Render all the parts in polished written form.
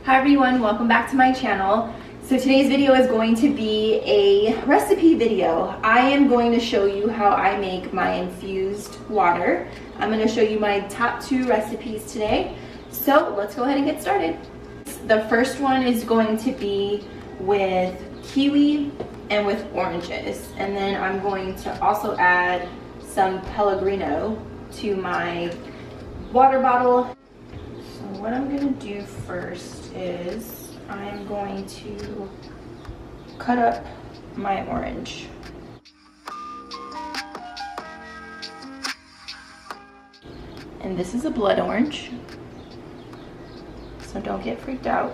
Hi everyone, welcome back to my channel. So today's video is going to be a recipe video. I am going to show you how I make my infused water. I'm going to show you my top 2 recipes today. So let's go ahead and get started. The first one is going to be with kiwi and with oranges. And then I'm going to also add some Pellegrino to my water bottle. So what I'm going to do first is I'm going to cut up my orange. And this is a blood orange, so don't get freaked out.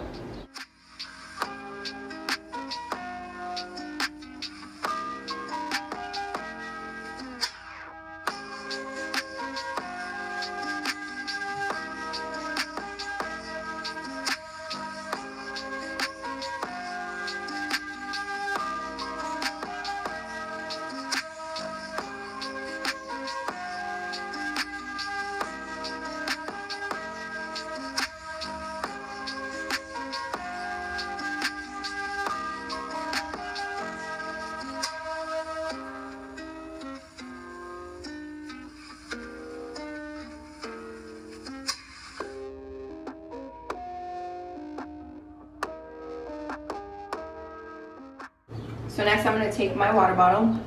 So next I'm going to take my water bottle,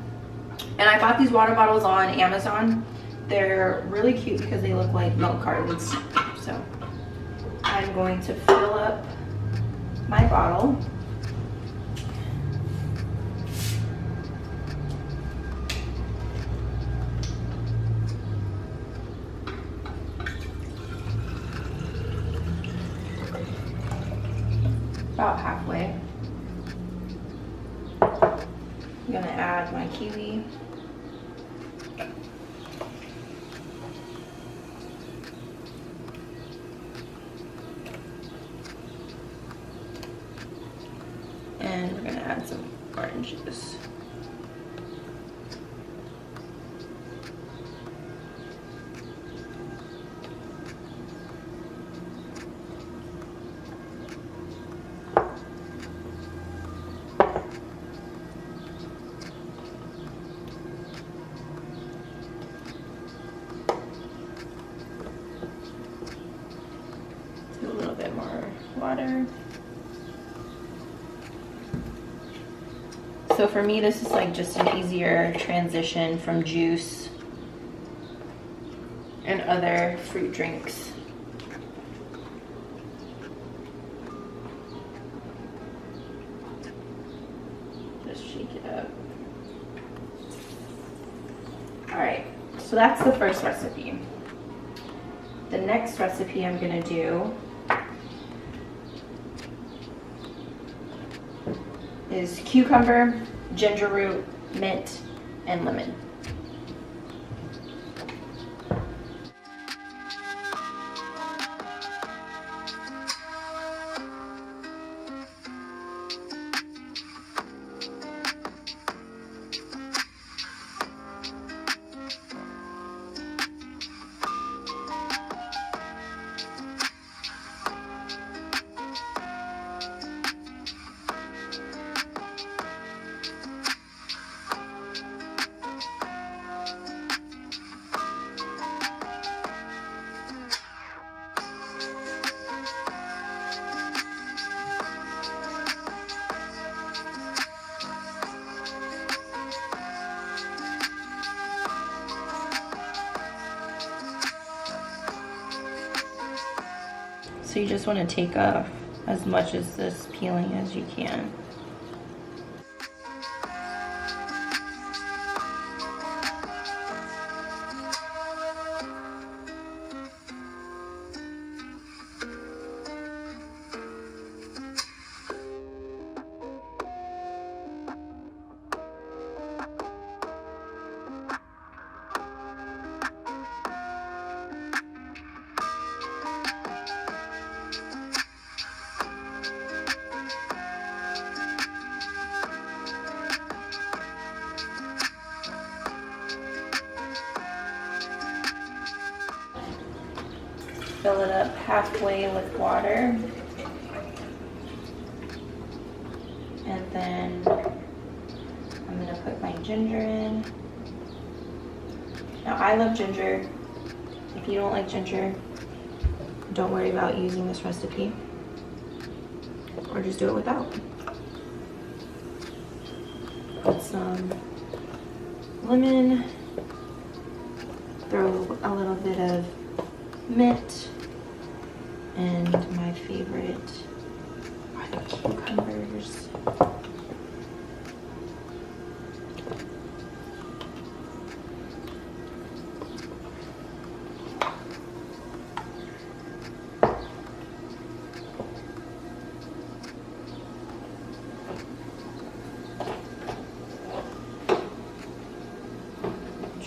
and I bought these water bottles on Amazon. They're really cute because they look like milk cartons. So I'm going to fill up my bottle. About halfway. I'm gonna add my kiwi. And we're gonna add some oranges. Do a little bit more water. So for me, this is like just an easier transition from juice and other fruit drinks. Just shake it up. All right, so that's the first recipe. The next recipe I'm gonna do is cucumber, ginger root, mint, and lemon. So you just want to take off as much of this peeling as you can. Fill it up halfway with water. ginger in. Now I love ginger. If you don't like ginger, don't worry about using this recipe, or just do it without. Put some lemon, throw a little bit of mint, and my favorite are the cucumbers.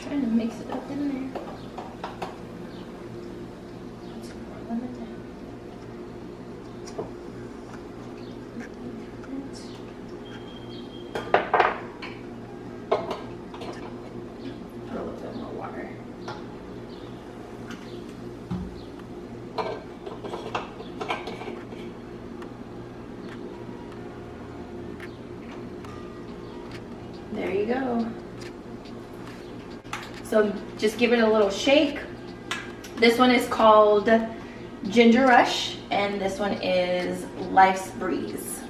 Trying to mix it up in there. Put some more lemon in. Put a little bit more water. There you go. So just give it a little shake. This one is called Ginger Rush, and this one is Life's Breeze.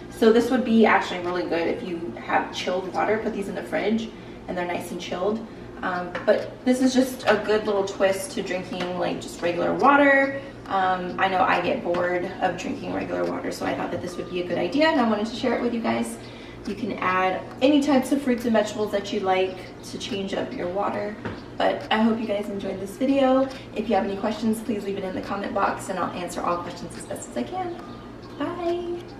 So this would be actually really good if you have chilled water. Put these in the fridge and they're nice and chilled. But this is just a good little twist to drinking like just regular water. I know I get bored of drinking regular water, so I thought that this would be a good idea, and I wanted to share it with you guys. You can add any types of fruits and vegetables that you like to change up your water. But I hope you guys enjoyed this video. If you have any questions, please leave it in the comment box and I'll answer all questions as best as I can. Bye.